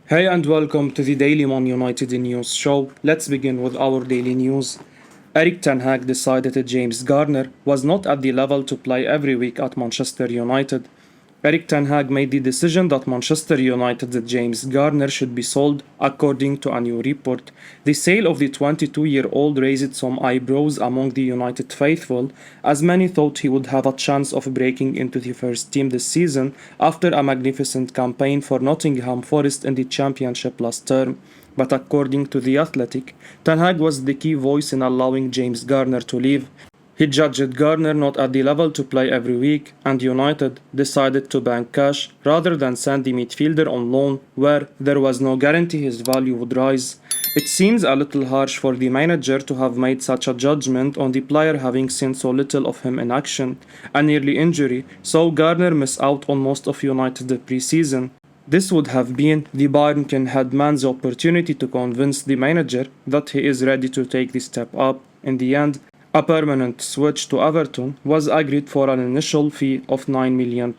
Hey and welcome to the Daily Man United News Show. Let's begin with our daily news. Erik Ten Hag decided that James Garner was not at the level to play every week at Manchester United. Erik Ten Hag made the decision that Manchester United's James Garner should be sold, according to a new report. The sale of the 22-year-old raised some eyebrows among the United faithful, as many thought he would have a chance of breaking into the first team this season after a magnificent campaign for Nottingham Forest in the Championship last term. But according to The Athletic, Ten Hag was the key voice in allowing James Garner to leave. He judged Garner not at the level to play every week, and United decided to bank cash rather than send the midfielder on loan, where there was no guarantee his value would rise. It seems a little harsh for the manager to have made such a judgment on the player, having seen so little of him in action. A nearly injury saw Garner miss out on most of United's pre-season. This would have been the Bayern headman's opportunity to convince the manager that he is ready to take the step up. In the end, a permanent switch to Everton was agreed for an initial fee of £9 million.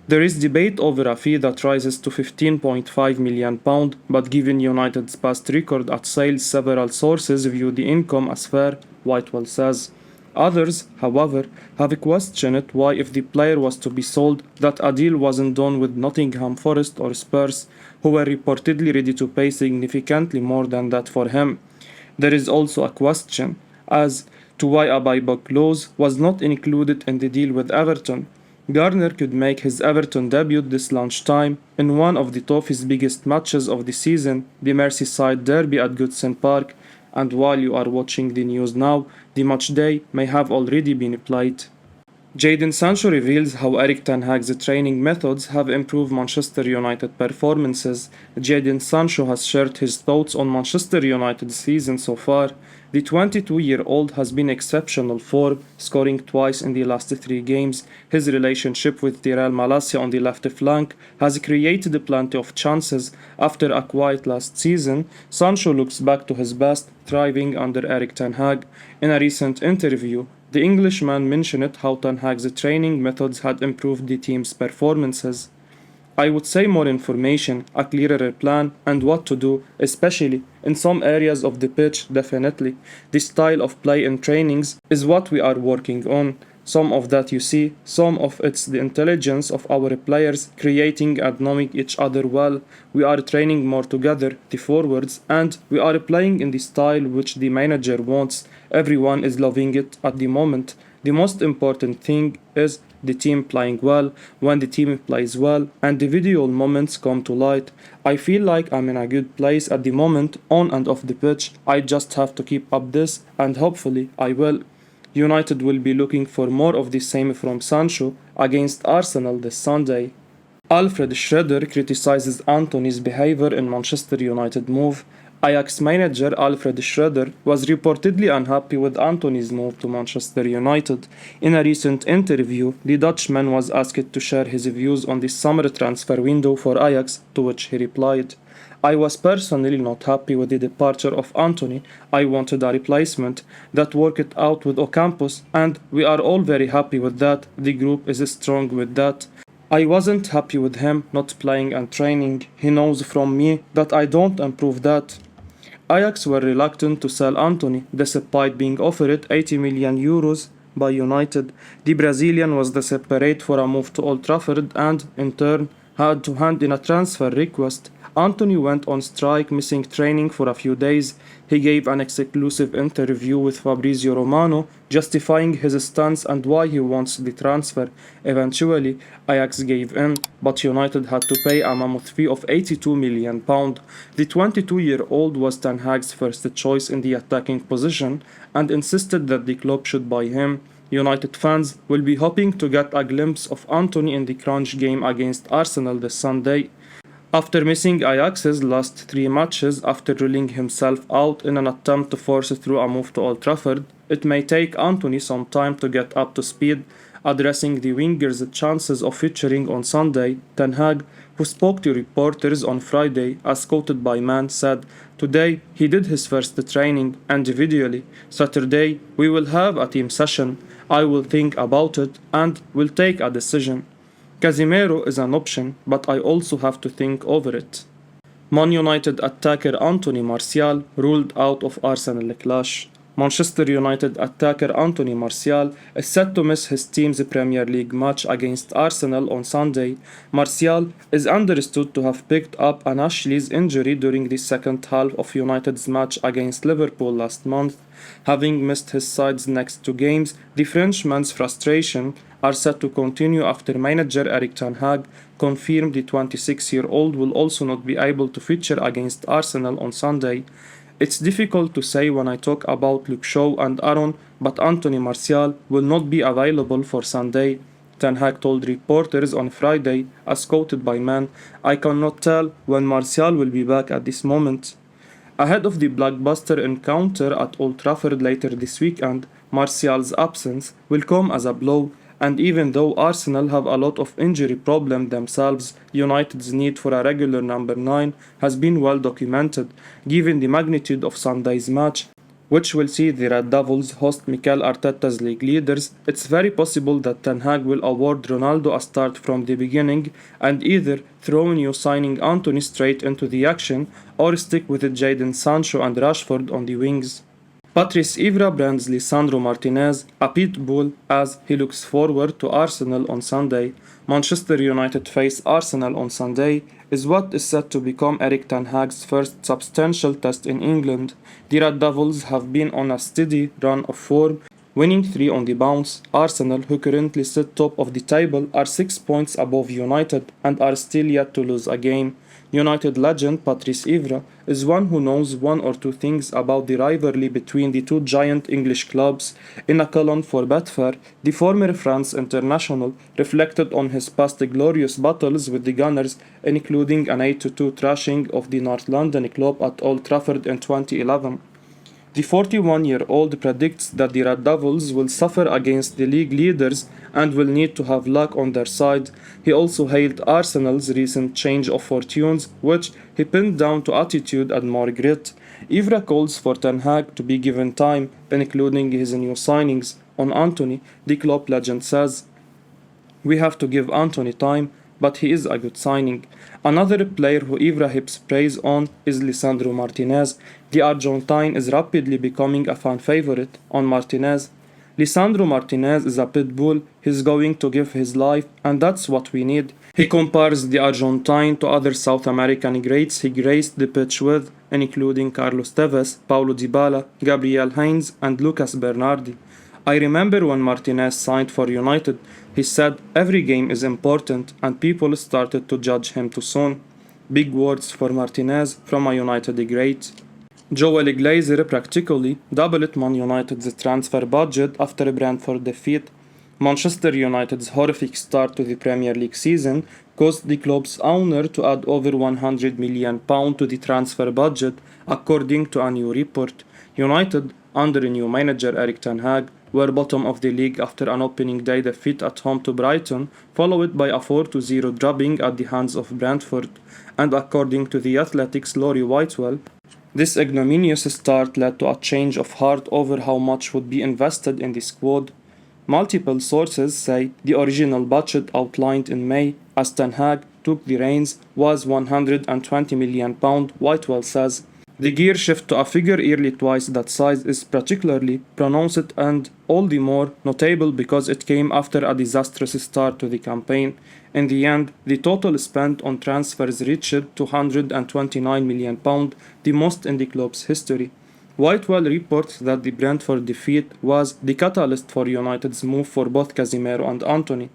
There is debate over a fee that rises to £15.5 million, but given United's past record at sales, several sources view the income as fair, Whitewell says. Others, however, have questioned why, if the player was to be sold, that a deal wasn't done with Nottingham Forest or Spurs, who were reportedly ready to pay significantly more than that for him. There is also a question as to why a buyback clause was not included in the deal with Everton. Garner could make his Everton debut this lunchtime in one of the Toffee's biggest matches of the season, the Merseyside derby at Goodison Park, and while you are watching the news now, the match day may have already been played. Jadon Sancho reveals how Erik Ten Hag's training methods have improved Manchester United performances. Jadon Sancho has shared his thoughts on Manchester United's season so far. The 22-year-old has been exceptional form, scoring twice in the last 3 games. His relationship with Real Malacia on the left flank has created plenty of chances. After a quiet last season, Sancho looks back to his best, thriving under Erik Ten Hag. In a recent interview, the Englishman mentioned how Ten Hag's training methods had improved the team's performances. I would say more information, a clearer plan, and what to do, especially in some areas of the pitch, definitely. This style of play in trainings is what we are working on. Some of that you see, some of it's the intelligence of our players creating and knowing each other well. We are training more together, the forwards, and we are playing in the style which the manager wants. Everyone is loving it at the moment. The most important thing is the team playing well. When the team plays well and the individual moments come to light, I feel like I'm in a good place at the moment, on and off the pitch. I just have to keep up this, and hopefully I will. United will be looking for more of the same from Sancho against Arsenal this Sunday. Alfred Schreuder criticises Antony's behaviour in Manchester United move. Ajax manager Alfred Schreuder was reportedly unhappy with Antony's move to Manchester United. In a recent interview, the Dutchman was asked to share his views on the summer transfer window for Ajax, to which he replied, "I was personally not happy with the departure of Antony. I wanted a replacement that worked out with Ocampos, and we are all very happy with that. The group is strong with that. I wasn't happy with him not playing and training. He knows from me that I don't improve that." Ajax were reluctant to sell Antony, despite being offered €80 million by United. The Brazilian was desperate for a move to Old Trafford and, in turn, had to hand in a transfer request. Antony went on strike, missing training for a few days. He gave an exclusive interview with Fabrizio Romano, justifying his stance and why he wants the transfer. Eventually, Ajax gave in, but United had to pay a mammoth fee of £82 million. The 22-year-old was Ten Hag's first choice in the attacking position and insisted that the club should buy him. United fans will be hoping to get a glimpse of Antony in the crunch game against Arsenal this Sunday. After missing Ajax's last 3 matches after ruling himself out in an attempt to force through a move to Old Trafford, it may take Antony some time to get up to speed. Addressing the winger's chances of featuring on Sunday, Ten Hag, who spoke to reporters on Friday, as quoted by Man, said, "Today he did his first training individually. Saturday we will have a team session. I will think about it and will take a decision. Casemiro is an option, but I also have to think over it." Man United attacker Antony Martial ruled out of Arsenal clash. Manchester United attacker Antony Martial is set to miss his team's Premier League match against Arsenal on Sunday. Martial is understood to have picked up an Achilles injury during the second half of United's match against Liverpool last month. Having missed his side's next two games, the Frenchman's frustration are set to continue after manager Erik ten Hag confirmed the 26-year-old will also not be able to feature against Arsenal on Sunday. It's difficult to say when I talk about Luke Shaw and Aaron, but Antony Martial will not be available for Sunday. Ten Hag told reporters on Friday, as quoted by Man, "I cannot tell when Martial will be back at this moment." Ahead of the blockbuster encounter at Old Trafford later this weekend, Martial's absence will come as a blow, and even though Arsenal have a lot of injury problems themselves, United's need for a regular number 9 has been well documented, given the magnitude of Sunday's match, which will see the Red Devils host Mikel Arteta's league leaders. It's very possible that Ten Hag will award Ronaldo a start from the beginning and either throw new signing Antony straight into the action or stick with Jadon Sancho and Rashford on the wings. Patrice Evra brands Lisandro Martinez a pit bull as he looks forward to Arsenal on Sunday. Manchester United face Arsenal on Sunday is what is set to become Erik ten Hag's first substantial test in England. The Red Devils have been on a steady run of form, winning 3 on the bounce. Arsenal, who currently sit top of the table, are 6 points above United and are still yet to lose a game. United legend Patrice Evra is one who knows one or two things about the rivalry between the two giant English clubs. In a column for Betfair, the former France international reflected on his past glorious battles with the Gunners, including an 8-2 thrashing of the North London club at Old Trafford in 2011. The 41-year-old predicts that the Red Devils will suffer against the league leaders and will need to have luck on their side. He also hailed Arsenal's recent change of fortunes, which he pinned down to attitude and more grit. Evra calls for Ten Hag to be given time, including his new signings. On Antony, the club legend says, "We have to give Antony time, but he is a good signing." Another player who Evra heaps praise on is Lisandro Martinez. The Argentine is rapidly becoming a fan favorite. On Martinez, "Lisandro Martinez is a pit bull, he's going to give his life, and that's what we need." He compares the Argentine to other South American greats he graced the pitch with, including Carlos Tevez, Paulo Dybala, Gabriel Heinz, and Lucas Bernardi. "I remember when Martinez signed for United, he said every game is important and people started to judge him too soon." Big words for Martinez from a United great. Joel Glazer practically doubled Man United's transfer budget after a Brentford defeat. Manchester United's horrific start to the Premier League season caused the club's owner to add over £100 million to the transfer budget, according to a new report. United, under new manager Erik ten Hag, were bottom of the league after an opening day defeat at home to Brighton, followed by a 4-0 drubbing at the hands of Brentford. And according to The Athletic's Laurie Whitewell, this ignominious start led to a change of heart over how much would be invested in the squad. Multiple sources say the original budget outlined in May, as Ten Hag took the reins, was £120 million, Whitewell says. The gear shift to a figure nearly twice that size is particularly pronounced and all the more notable because it came after a disastrous start to the campaign. In the end, the total spent on transfers reached £229 million, the most in the club's history. Whitewell reports that the Brentford defeat was the catalyst for United's move for both Casemiro and Antony.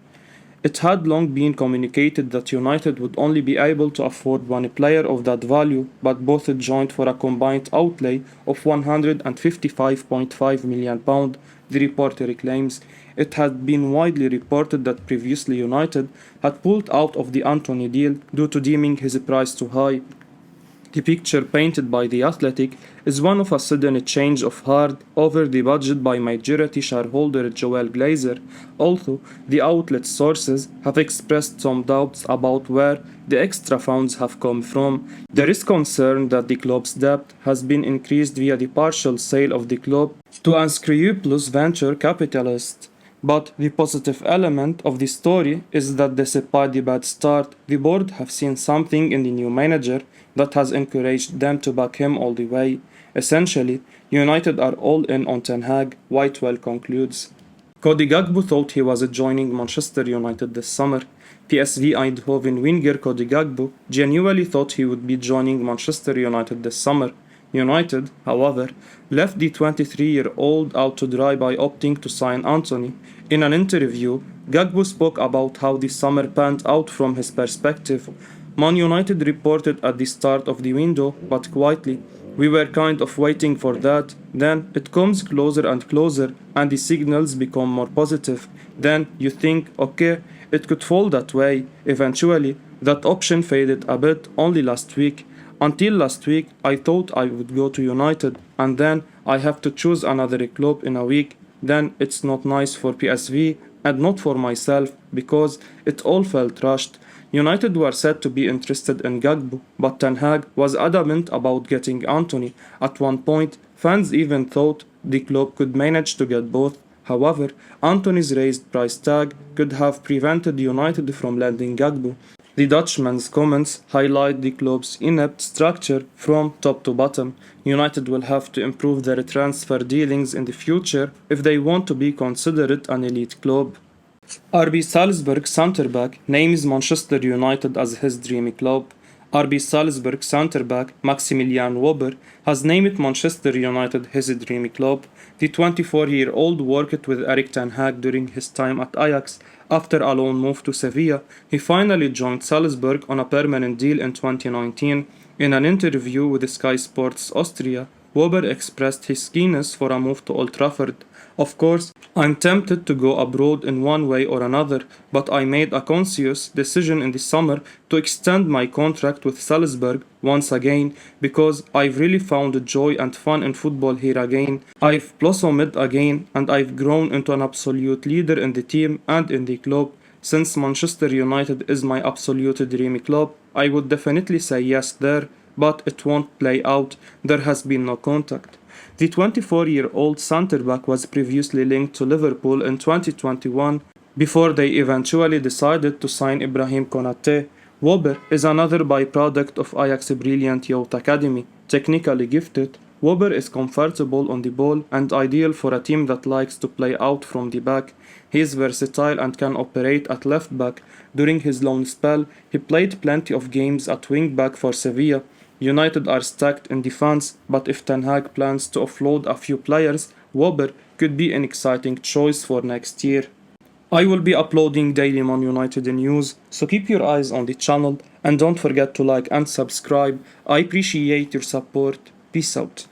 It had long been communicated that United would only be able to afford one player of that value, but both joined for a combined outlay of £155.5 million, the reporter claims. It had been widely reported that previously United had pulled out of the Antony deal due to deeming his price too high. The picture painted by The Athletic is one of a sudden change of heart over the budget by majority shareholder Joel Glazer, although the outlet's sources have expressed some doubts about where the extra funds have come from. There is concern that the club's debt has been increased via the partial sale of the club to unscrupulous venture capitalists. But the positive element of the story is that despite the bad start, the board have seen something in the new manager that has encouraged them to back him all the way. Essentially, United are all in on Ten Hag, Whitewell concludes. Cody Gakpo thought he was joining Manchester United this summer. PSV Eindhoven winger Cody Gakpo genuinely thought he would be joining Manchester United this summer. United, however, left the 23-year-old out to dry by opting to sign Antony. In an interview, Gakpo spoke about how the summer panned out from his perspective. Man United reported at the start of the window, but quietly, "We were kind of waiting for that. Then it comes closer and closer, and the signals become more positive. Then you think, okay, it could fall that way. Eventually, that option faded a bit only last week. Until last week, I thought I would go to United, and then I have to choose another club in a week. Then it's not nice for PSV and not for myself because it all felt rushed." United were said to be interested in Gakpo, but Ten Hag was adamant about getting Antony. At one point, fans even thought the club could manage to get both. However, Antony's raised price tag could have prevented United from landing Gakpo. The Dutchman's comments highlight the club's inept structure from top to bottom. United will have to improve their transfer dealings in the future if they want to be considered an elite club. RB Salzburg centre-back names Manchester United as his dream club. RB Salzburg centre-back Maximilian Wöber has named Manchester United his dream club. The 24-year-old worked with Erik Ten Hag during his time at Ajax. After a loan move to Sevilla, he finally joined Salzburg on a permanent deal in 2019. In an interview with Sky Sports Austria, Wöber expressed his keenness for a move to Old Trafford. "Of course, I'm tempted to go abroad in one way or another, but I made a conscious decision in the summer to extend my contract with Salzburg once again because I've really found joy and fun in football here again. I've blossomed again and I've grown into an absolute leader in the team and in the club. Since Manchester United is my absolute dream club, I would definitely say yes there, but it won't play out. There has been no contact." The 24-year-old centre-back was previously linked to Liverpool in 2021 before they eventually decided to sign Ibrahim Konate. Wöber is another byproduct of Ajax's brilliant youth academy. Technically gifted, Wöber is comfortable on the ball and ideal for a team that likes to play out from the back. He is versatile and can operate at left back. During his loan spell, he played plenty of games at wing back for Sevilla. United are stacked in defense, but if Ten Hag plans to offload a few players, Wöber could be an exciting choice for next year. I will be uploading daily Man United news, so keep your eyes on the channel and don't forget to like and subscribe. I appreciate your support. Peace out.